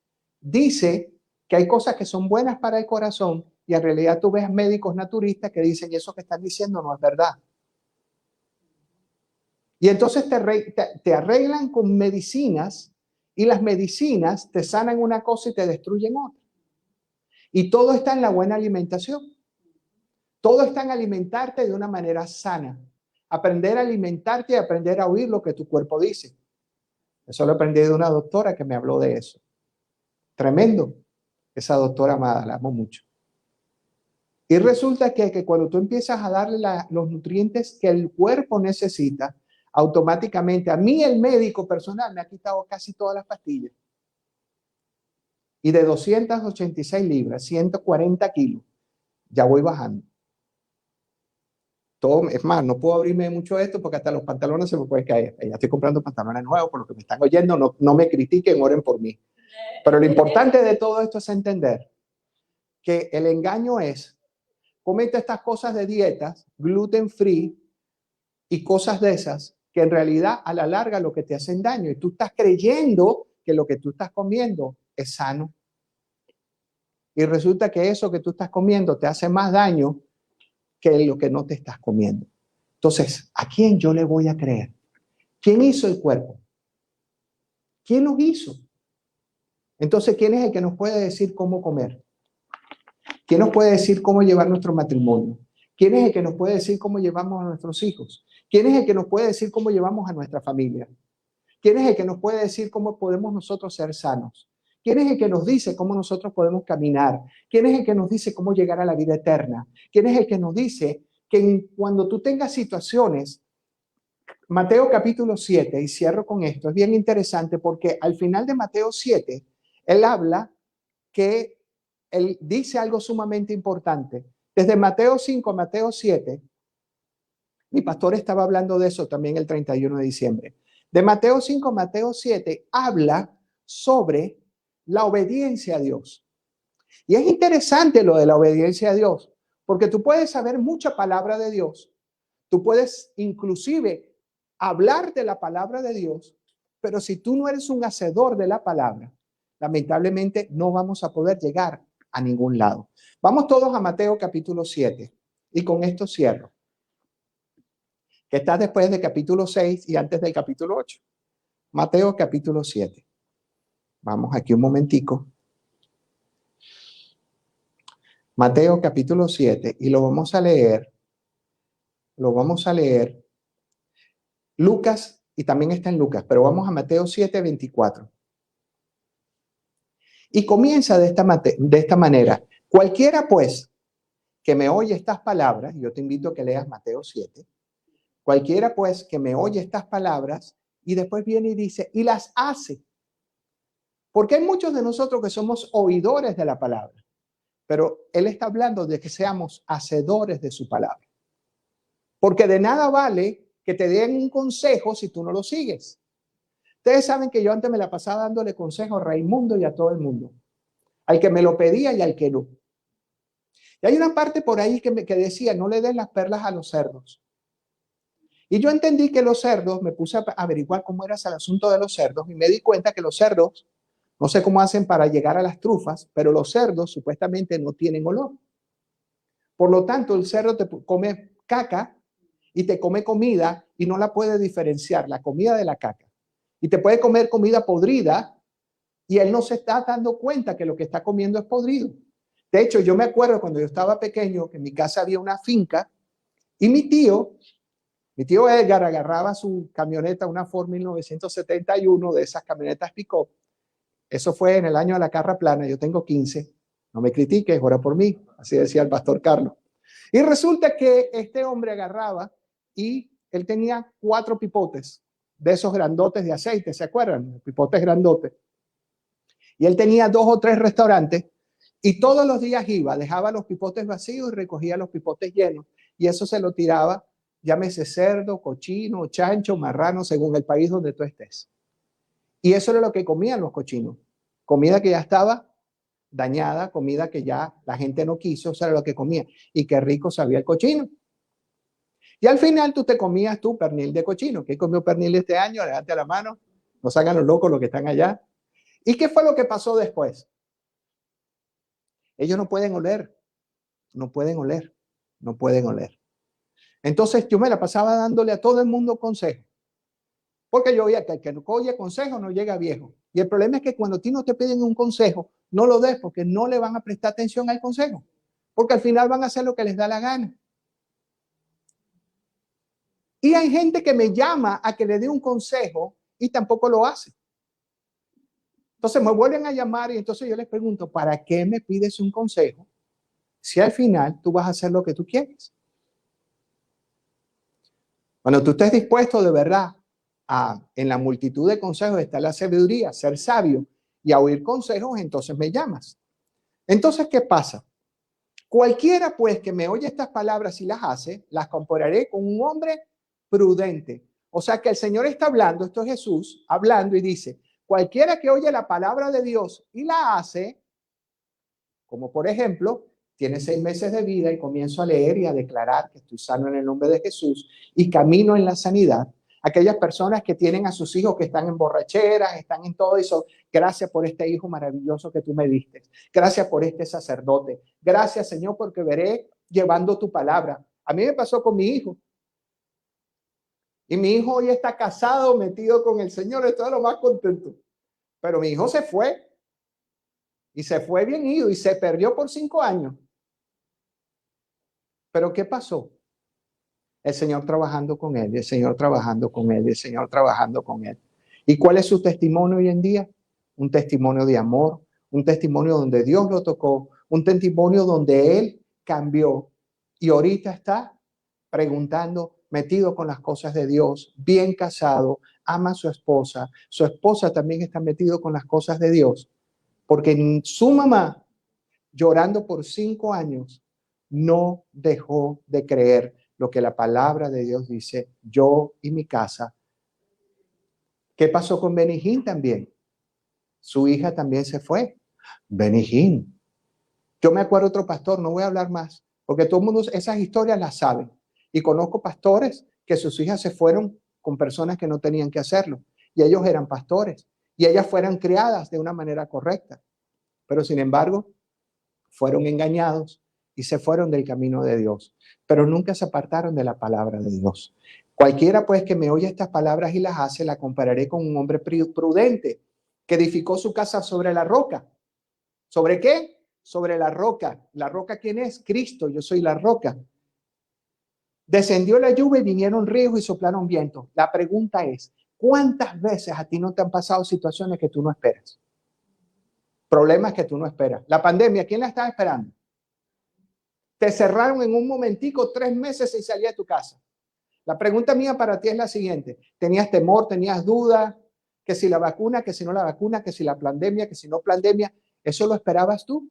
dice que hay cosas que son buenas para el corazón y en realidad tú ves médicos naturistas que dicen eso que están diciendo no es verdad. Y entonces te arreglan con medicinas y las medicinas te sanan una cosa y te destruyen otra. Y todo está en la buena alimentación. Todo está en alimentarte de una manera sana. Aprender a alimentarte y aprender a oír lo que tu cuerpo dice. Eso lo aprendí de una doctora que me habló de eso. Tremendo. Esa doctora amada, la amo mucho. Y resulta que cuando tú empiezas a darle los nutrientes que el cuerpo necesita, automáticamente, a mí el médico personal me ha quitado casi todas las pastillas. Y de 286 libras, 140 kilos, ya voy bajando. Todo, es más, no puedo abrirme mucho esto porque hasta los pantalones se me pueden caer. Ya estoy comprando pantalones nuevos, por lo que me están oyendo, no me critiquen, oren por mí. Pero lo importante de todo esto es entender que el engaño es, comete estas cosas de dietas, gluten free y cosas de esas, que en realidad a la larga lo que te hacen daño. Y tú estás creyendo que lo que tú estás comiendo es sano. Y resulta que eso que tú estás comiendo te hace más daño que lo que no te estás comiendo. Entonces, ¿a quién yo le voy a creer? ¿Quién hizo el cuerpo? ¿Quién nos hizo? Entonces, ¿quién es el que nos puede decir cómo comer? ¿Quién nos puede decir cómo llevar nuestro matrimonio? ¿Quién es el que nos puede decir cómo llevamos a nuestros hijos? ¿Quién es el que nos puede decir cómo llevamos a nuestra familia? ¿Quién es el que nos puede decir cómo podemos nosotros ser sanos? ¿Quién es el que nos dice cómo nosotros podemos caminar? ¿Quién es el que nos dice cómo llegar a la vida eterna? ¿Quién es el que nos dice que cuando tú tengas situaciones, Mateo capítulo 7, y cierro con esto, es bien interesante porque al final de Mateo 7, él habla que él dice algo sumamente importante. Desde Mateo 5 a Mateo 7, mi pastor estaba hablando de eso también el 31 de diciembre. De Mateo 5 a Mateo 7 habla sobre la obediencia a Dios. Y es interesante lo de la obediencia a Dios, porque tú puedes saber mucha palabra de Dios, tú puedes inclusive hablar de la palabra de Dios, pero si tú no eres un hacedor de la palabra, lamentablemente no vamos a poder llegar a ningún lado. Vamos todos a Mateo capítulo 7 y con esto cierro, que está después de capítulo 6 y antes del capítulo 8. Mateo capítulo 7. Vamos aquí un momentico. Mateo capítulo 7 y lo vamos a leer. Lucas, y también está en Lucas, pero vamos a Mateo 7, 24. Y comienza de esta manera. Cualquiera pues que me oye estas palabras, yo te invito a que leas Mateo 7, cualquiera pues que me oye estas palabras y después viene y dice, y las hace. Porque hay muchos de nosotros que somos oidores de la palabra, pero él está hablando de que seamos hacedores de su palabra. Porque de nada vale que te den un consejo si tú no lo sigues. Ustedes saben que yo antes me la pasaba dándole consejo a Raimundo y a todo el mundo, al que me lo pedía y al que no. Y hay una parte por ahí que decía, no le des las perlas a los cerdos. Y yo entendí que los cerdos, me puse a averiguar cómo era el asunto de los cerdos y me di cuenta que los cerdos, no sé cómo hacen para llegar a las trufas, pero los cerdos supuestamente no tienen olor. Por lo tanto, el cerdo te come caca y te come comida y no la puede diferenciar, la comida de la caca. Y te puede comer comida podrida y él no se está dando cuenta que lo que está comiendo es podrido. De hecho, yo me acuerdo cuando yo estaba pequeño que en mi casa había una finca y mi tío Edgar agarraba su camioneta, una Ford 1971 de esas camionetas pick-up. Eso fue en el año de la carra plana, yo tengo 15. No me critiques, ora por mí, así decía el pastor Carlos. Y resulta que este hombre agarraba y él tenía 4 pipotes de esos grandotes de aceite, ¿se acuerdan? Pipotes grandotes. Y él tenía 2 o 3 restaurantes y todos los días iba, dejaba los pipotes vacíos y recogía los pipotes llenos. Y eso se lo tiraba, llámese cerdo, cochino, chancho, marrano, según el país donde tú estés. Y eso era lo que comían los cochinos. Comida que ya estaba dañada, comida que ya la gente no quiso, eso era lo que comía. Y qué rico sabía el cochino. Y al final tú te comías tu pernil de cochino. ¿Qué comió pernil este año? Levante la mano. No se hagan los locos los que están allá. ¿Y qué fue lo que pasó después? Ellos no pueden oler. No pueden oler. No pueden oler. Entonces yo me la pasaba dándole a todo el mundo consejo. Porque yo veía que el que no oye consejo no llega viejo. Y el problema es que cuando a ti no te piden un consejo, no lo des porque no le van a prestar atención al consejo. Porque al final van a hacer lo que les da la gana. Y hay gente que me llama a que le dé un consejo y tampoco lo hace. Entonces me vuelven a llamar y entonces yo les pregunto, ¿para qué me pides un consejo si al final tú vas a hacer lo que tú quieres? Cuando tú estés dispuesto de verdad en la multitud de consejos está la sabiduría, ser sabio y a oír consejos, entonces me llamas. Entonces, ¿qué pasa? Cualquiera pues que me oye estas palabras y las hace, las compararé con un hombre prudente. O sea que el Señor está hablando, esto es Jesús hablando y dice, cualquiera que oye la palabra de Dios y la hace, como por ejemplo, tiene 6 meses de vida y comienzo a leer y a declarar que estoy sano en el nombre de Jesús y camino en la sanidad. Aquellas personas que tienen a sus hijos que están en borracheras, están en todo eso, gracias por este hijo maravilloso que tú me diste. Gracias por este sacerdote. Gracias, Señor, porque veré llevando tu palabra. A mí me pasó con mi hijo. Y mi hijo hoy está casado, metido con el Señor, estoy lo más contento. Pero mi hijo se fue. Y se fue bien ido y se perdió por 5 años. Pero ¿qué pasó? El Señor trabajando con él, el Señor trabajando con él, el Señor trabajando con él. ¿Y cuál es su testimonio hoy en día? Un testimonio de amor, un testimonio donde Dios lo tocó, un testimonio donde él cambió y ahorita está preguntando, metido con las cosas de Dios, bien casado, ama a su esposa también está metido con las cosas de Dios, porque su mamá, llorando por 5 años, no dejó de creer lo que la palabra de Dios dice, yo y mi casa. ¿Qué pasó con Benihín también? Su hija también se fue. Benny Hinn. Yo me acuerdo de otro pastor, no voy a hablar más, porque todo el mundo esas historias las sabe. Y conozco pastores que sus hijas se fueron con personas que no tenían que hacerlo. Y ellos eran pastores. Y ellas fueron criadas de una manera correcta. Pero sin embargo, fueron engañados y se fueron del camino de Dios. Pero nunca se apartaron de la palabra de Dios. Cualquiera pues que me oye estas palabras y las hace, la compararé con un hombre prudente que edificó su casa sobre la roca. ¿Sobre qué? Sobre la roca. ¿La roca quién es? Cristo, yo soy la roca. Descendió la lluvia y vinieron ríos y soplaron vientos. La pregunta es, ¿cuántas veces a ti no te han pasado situaciones que tú no esperas? Problemas que tú no esperas. La pandemia, ¿quién la estaba esperando? Te cerraron en un momentico 3 meses sin salir de tu casa. La pregunta mía para ti es la siguiente. ¿Tenías temor, tenías duda? Que si la vacuna, que si no la vacuna, que si la pandemia, que si no pandemia. ¿Eso lo esperabas tú?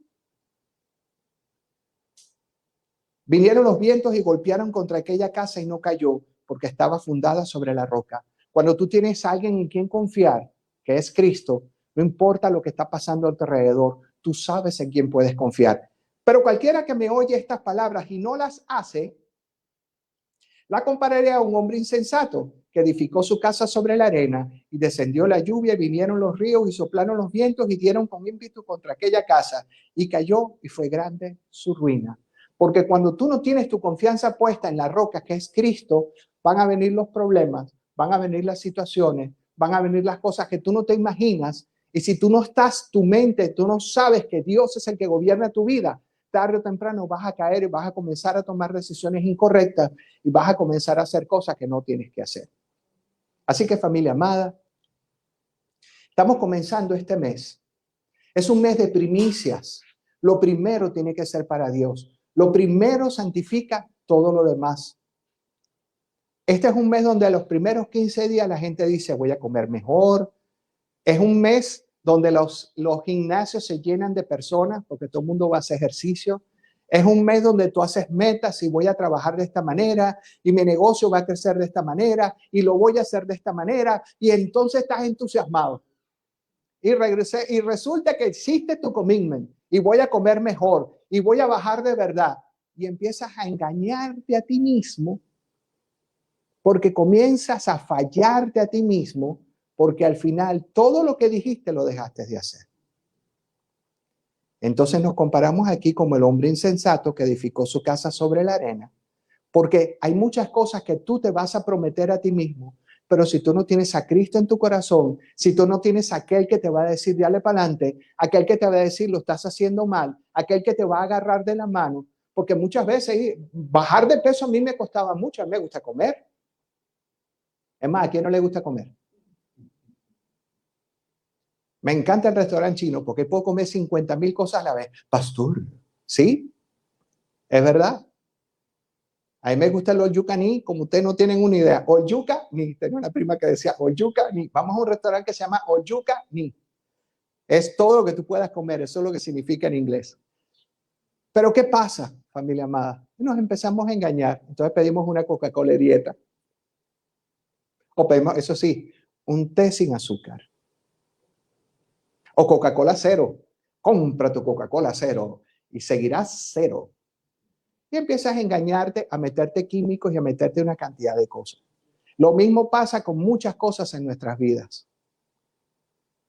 Vinieron los vientos y golpearon contra aquella casa y no cayó porque estaba fundada sobre la roca. Cuando tú tienes a alguien en quien confiar, que es Cristo, no importa lo que está pasando a tu alrededor, tú sabes en quién puedes confiar. Pero cualquiera que me oye estas palabras y no las hace, la compararé a un hombre insensato que edificó su casa sobre la arena y descendió la lluvia y vinieron los ríos y soplaron los vientos y dieron con ímpetu contra aquella casa y cayó y fue grande su ruina. Porque cuando tú no tienes tu confianza puesta en la roca que es Cristo, van a venir los problemas, van a venir las situaciones, van a venir las cosas que tú no te imaginas. Y si tú no estás, tu mente, tú no sabes que Dios es el que gobierna tu vida, tarde o temprano vas a caer y vas a comenzar a tomar decisiones incorrectas y vas a comenzar a hacer cosas que no tienes que hacer. Así que, familia amada, estamos comenzando este mes. Es un mes de primicias. Lo primero tiene que ser para Dios. Lo primero santifica todo lo demás. Este es un mes donde a los primeros 15 días la gente dice, voy a comer mejor. Es un mes donde los gimnasios se llenan de personas porque todo el mundo va a hacer ejercicio. Es un mes donde tú haces metas y voy a trabajar de esta manera y mi negocio va a crecer de esta manera y lo voy a hacer de esta manera y entonces estás entusiasmado. Y resulta que existe tu commitment y voy a comer mejor y voy a bajar de verdad y empiezas a engañarte a ti mismo porque comienzas a fallarte a ti mismo porque al final todo lo que dijiste lo dejaste de hacer. Entonces nos comparamos aquí como el hombre insensato que edificó su casa sobre la arena, porque hay muchas cosas que tú te vas a prometer a ti mismo, pero si tú no tienes a Cristo en tu corazón, si tú no tienes a aquel que te va a decir dale para adelante, aquel que te va a decir lo estás haciendo mal, aquel que te va a agarrar de la mano, porque muchas veces bajar de peso a mí me costaba mucho, a mí me gusta comer. Es más, ¿a quién no le gusta comer? Me encanta el restaurante chino porque puedo comer 50,000 cosas a la vez. Pastor, ¿sí? ¿Es verdad? A mí me gustan los yucaní, como ustedes no tienen una idea. Oyuca ni. Tengo una prima que decía oyuca ni. Vamos a un restaurante que se llama oyuca ni. Es todo lo que tú puedas comer. Eso es lo que significa en inglés. Pero ¿qué pasa, familia amada? Nos empezamos a engañar. Entonces pedimos una Coca-Cola dieta. O pedimos, eso sí, un té sin azúcar. O Coca-Cola cero. Compra tu Coca-Cola cero y seguirás cero. Y empiezas a engañarte, a meterte químicos y a meterte una cantidad de cosas. Lo mismo pasa con muchas cosas en nuestras vidas.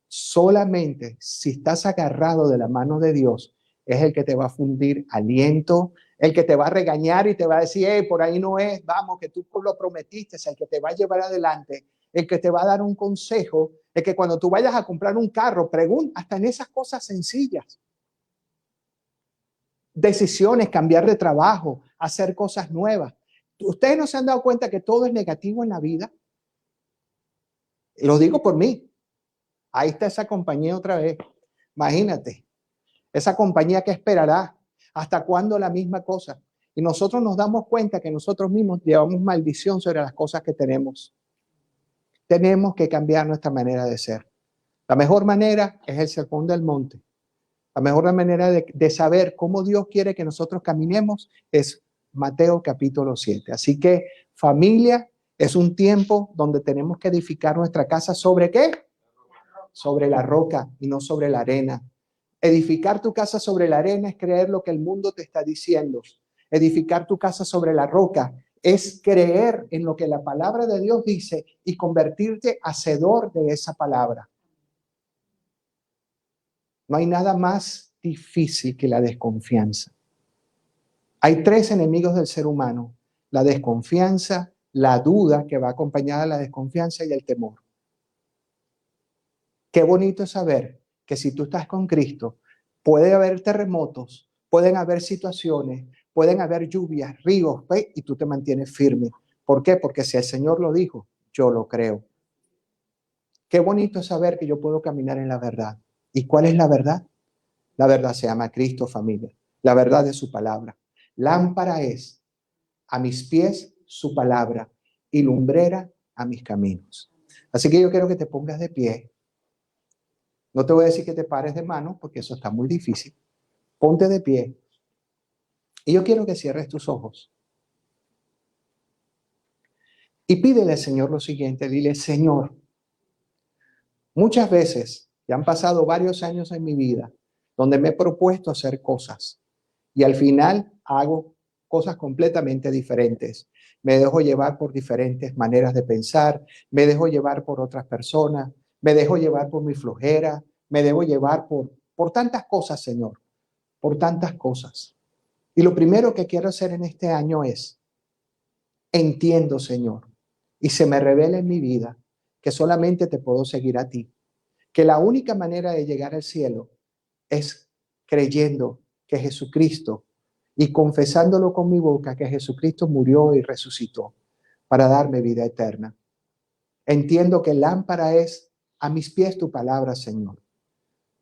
Solamente si estás agarrado de la mano de Dios, es el que te va a fundir aliento, el que te va a regañar y te va a decir, por ahí no es, vamos, que tú lo prometiste, es el que te va a llevar adelante, el que te va a dar un consejo, el que cuando tú vayas a comprar un carro, pregunta hasta en esas cosas sencillas. Decisiones, cambiar de trabajo, hacer cosas nuevas. ¿Ustedes no se han dado cuenta que todo es negativo en la vida? Lo digo por mí. Ahí está esa compañía otra vez. Imagínate, esa compañía que esperará hasta cuándo la misma cosa. Y nosotros nos damos cuenta que nosotros mismos llevamos maldición sobre las cosas que tenemos. Tenemos que cambiar nuestra manera de ser. La mejor manera es el sermón del monte. La mejor manera de saber cómo Dios quiere que nosotros caminemos es Mateo capítulo 7. Así que familia, es un tiempo donde tenemos que edificar nuestra casa sobre ¿qué? sobre la roca y no sobre la arena. Edificar tu casa sobre la arena es creer lo que el mundo te está diciendo. Edificar tu casa sobre la roca es creer en lo que la palabra de Dios dice y convertirte hacedor de esa palabra. No hay nada más difícil que la desconfianza. Hay tres enemigos del ser humano: la desconfianza, la duda que va acompañada de la desconfianza y el temor. Qué bonito es saber que si tú estás con Cristo, puede haber terremotos, pueden haber situaciones, pueden haber lluvias, ríos, y tú te mantienes firme. ¿Por qué? Porque si el Señor lo dijo, yo lo creo. Qué bonito es saber que yo puedo caminar en la verdad. ¿Y cuál es la verdad? La verdad se llama Cristo, familia. La verdad es su palabra. Lámpara es a mis pies su palabra y lumbrera a mis caminos. Así que yo quiero que te pongas de pie. No te voy a decir que te pares de manos porque eso está muy difícil. Ponte de pie. Y yo quiero que cierres tus ojos. Y pídele al Señor lo siguiente. Dile: Señor, muchas veces, ya han pasado varios años en mi vida, donde me he propuesto hacer cosas y al final hago cosas completamente diferentes. Me dejo llevar por diferentes maneras de pensar, me dejo llevar por otras personas, me dejo llevar por mi flojera, me dejo llevar por tantas cosas, Señor, por tantas cosas. Y lo primero que quiero hacer en este año es: entiendo, Señor, y se me revela en mi vida que solamente te puedo seguir a ti, que la única manera de llegar al cielo es creyendo que Jesucristo y confesándolo con mi boca que Jesucristo murió y resucitó para darme vida eterna. Entiendo que lámpara es a mis pies tu palabra, Señor.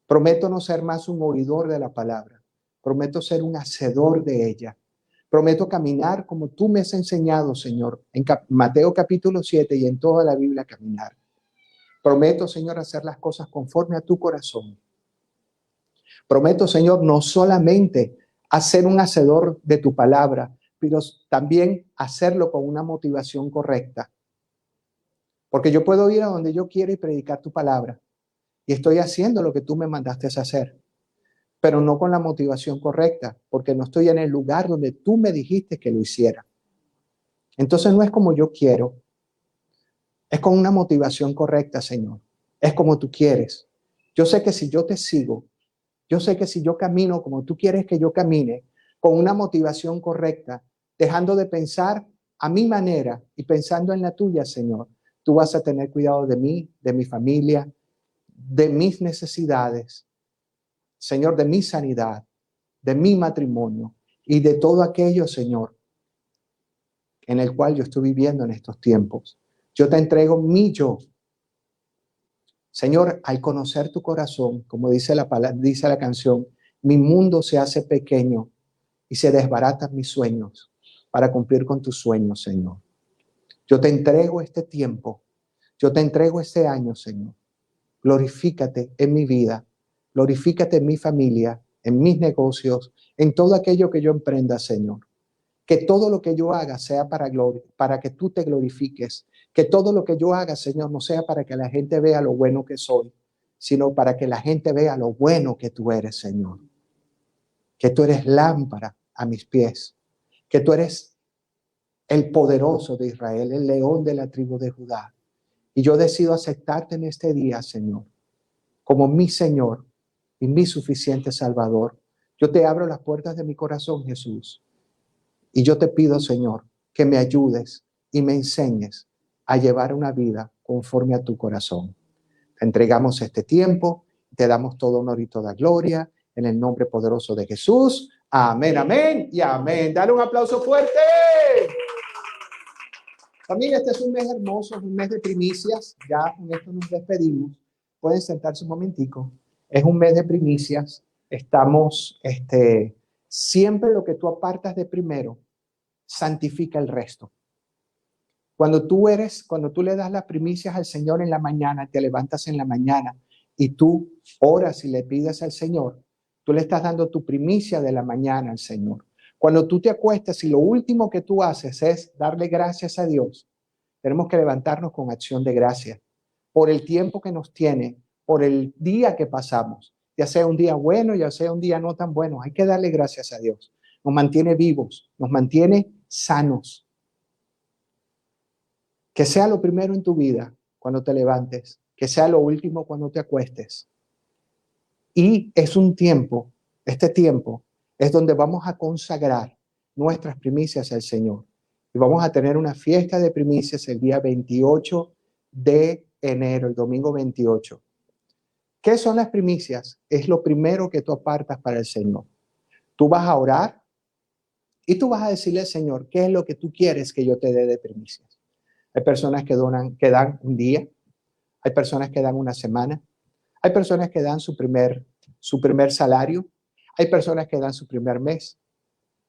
Prometo no ser más un oidor de la palabra. Prometo ser un hacedor de ella. Prometo caminar como tú me has enseñado, Señor, en Mateo capítulo 7 y en toda la Biblia caminar. Prometo, Señor, hacer las cosas conforme a tu corazón. Prometo, Señor, no solamente hacer un hacedor de tu palabra, pero también hacerlo con una motivación correcta. Porque yo puedo ir a donde yo quiera y predicar tu palabra. Y estoy haciendo lo que tú me mandaste a hacer, pero no con la motivación correcta, porque no estoy en el lugar donde tú me dijiste que lo hiciera. Entonces no es como yo quiero, es con una motivación correcta, Señor. Es como tú quieres. Yo sé que si yo te sigo, yo sé que si yo camino como tú quieres que yo camine, con una motivación correcta, dejando de pensar a mi manera y pensando en la tuya, Señor, tú vas a tener cuidado de mí, de mi familia, de mis necesidades, Señor, de mi sanidad, de mi matrimonio y de todo aquello, Señor, en el cual yo estoy viviendo en estos tiempos. Yo te entrego mi yo. Señor, al conocer tu corazón, como dice dice la canción, mi mundo se hace pequeño y se desbaratan mis sueños para cumplir con tus sueños, Señor. Yo te entrego este tiempo, yo te entrego este año, Señor. Glorifícate en mi vida, glorifícate en mi familia, en mis negocios, en todo aquello que yo emprenda, Señor. Que todo lo que yo haga sea para que tú te glorifiques. Que todo lo que yo haga, Señor, no sea para que la gente vea lo bueno que soy, sino para que la gente vea lo bueno que tú eres, Señor. Que tú eres lámpara a mis pies. Que tú eres el poderoso de Israel, el león de la tribu de Judá. Y yo decido aceptarte en este día, Señor, como mi Señor y mi suficiente Salvador. Yo te abro las puertas de mi corazón, Jesús. Y yo te pido, Señor, que me ayudes y me enseñes a llevar una vida conforme a tu corazón. Te entregamos este tiempo, te damos todo honor y toda gloria en el nombre poderoso de Jesús. Amén, amén y amén. Dale un aplauso fuerte. También este es un mes hermoso, es un mes de primicias. Ya con esto nos despedimos. Pueden sentarse un momentico. Es un mes de primicias. Estamos, siempre lo que tú apartas de primero, santifica el resto. Cuando tú le das las primicias al Señor en la mañana, te levantas en la mañana y tú oras y le pides al Señor, tú le estás dando tu primicia de la mañana al Señor. Cuando tú te acuestas y lo último que tú haces es darle gracias a Dios, tenemos que levantarnos con acción de gracia por el tiempo que nos tiene, por el día que pasamos, ya sea un día bueno, ya sea un día no tan bueno. Hay que darle gracias a Dios. Nos mantiene vivos, nos mantiene sanos. Que sea lo primero en tu vida cuando te levantes, que sea lo último cuando te acuestes. Y es un tiempo, este tiempo es donde vamos a consagrar nuestras primicias al Señor. Y vamos a tener una fiesta de primicias el día 28 de enero, el domingo 28. ¿Qué son las primicias? Es lo primero que tú apartas para el Señor. Tú vas a orar y tú vas a decirle al Señor, ¿qué es lo que tú quieres que yo te dé de primicias? Hay personas que dan un día, hay personas que dan una semana, hay personas que dan su primer salario, hay personas que dan su primer mes.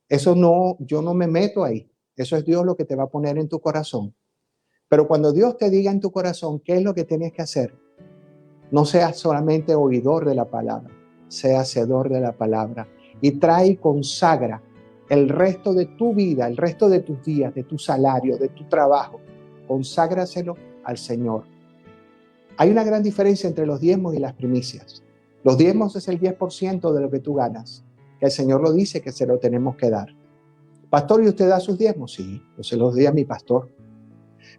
Eso no, yo no me meto ahí. Eso es Dios lo que te va a poner en tu corazón. Pero cuando Dios te diga en tu corazón qué es lo que tienes que hacer, no seas solamente oidor de la palabra, sea hacedor de la palabra y trae y consagra el resto de tu vida, el resto de tus días, de tu salario, de tu trabajo. Conságraselo al Señor. Hay una gran diferencia entre los diezmos y las primicias. Los diezmos es el 10% de lo que tú ganas, que el Señor lo dice que se lo tenemos que dar. Pastor, ¿y usted da sus diezmos? Sí, yo se los doy a mi pastor.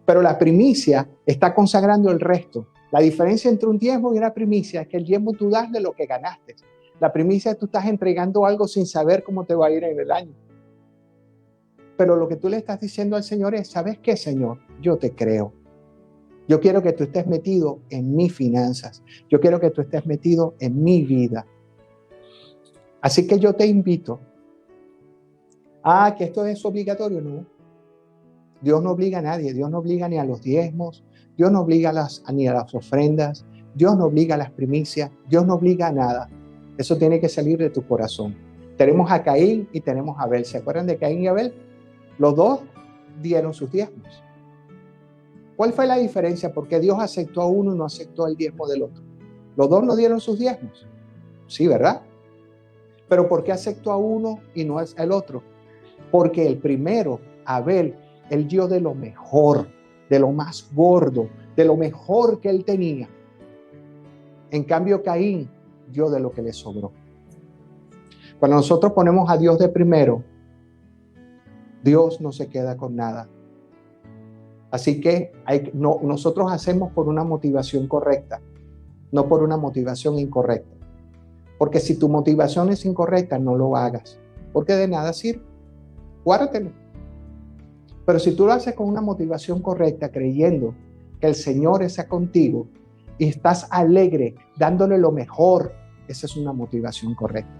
Pero la primicia está consagrando el resto. La diferencia entre un diezmo y una primicia es que el diezmo tú das de lo que ganaste. La primicia tú estás entregando algo sin saber cómo te va a ir en el año. Pero lo que tú le estás diciendo al Señor es, ¿sabes qué, Señor? Yo te creo. Yo quiero que tú estés metido en mis finanzas. Yo quiero que tú estés metido en mi vida. Así que yo te invito. Que esto es obligatorio, no. Dios no obliga a nadie. Dios no obliga ni a los diezmos. Dios no obliga ni a las ofrendas. Dios no obliga a las primicias. Dios no obliga a nada. Eso tiene que salir de tu corazón. Tenemos a Caín y tenemos a Abel. ¿Se acuerdan de Caín y Abel? Los dos dieron sus diezmos. ¿Cuál fue la diferencia? Porque Dios aceptó a uno y no aceptó el diezmo del otro. Los dos no dieron sus diezmos. Sí, ¿verdad? Pero ¿por qué aceptó a uno y no al otro? Porque el primero, Abel, él dio de lo mejor, de lo más gordo, de lo mejor que él tenía. En cambio, Caín dio de lo que le sobró. Cuando nosotros ponemos a Dios de primero, Dios no se queda con nada. Así que nosotros hacemos por una motivación correcta, no por una motivación incorrecta. Porque si tu motivación es incorrecta, no lo hagas, porque de nada sirve. Guárdatelo. Pero si tú lo haces con una motivación correcta, creyendo que el Señor está contigo y estás alegre, dándole lo mejor, esa es una motivación correcta.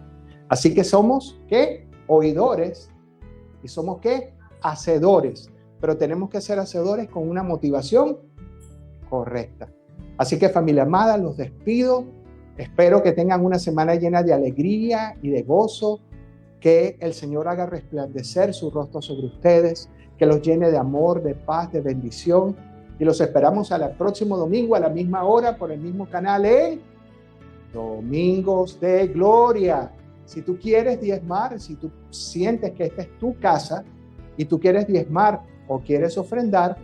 Así que somos, ¿qué? Oidores. ¿Y somos qué? Hacedores. Pero tenemos que ser hacedores con una motivación correcta. Así que, familia amada, los despido. Espero que tengan una semana llena de alegría y de gozo, que el Señor haga resplandecer su rostro sobre ustedes, que los llene de amor, de paz, de bendición. Y los esperamos al próximo domingo a la misma hora por el mismo canal en Domingos de Gloria. Si tú quieres diezmar, si tú sientes que esta es tu casa y tú quieres diezmar o quieres ofrendar,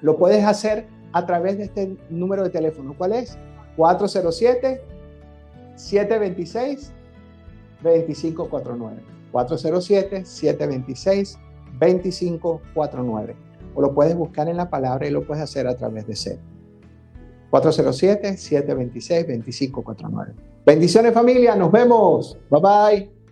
lo puedes hacer a través de este número de teléfono. ¿Cuál es? 407-726-2549. 407-726-2549. O lo puedes buscar en la palabra y lo puedes hacer a través de Zelle. 407-726-2549. Bendiciones, familia. Nos vemos. Bye bye.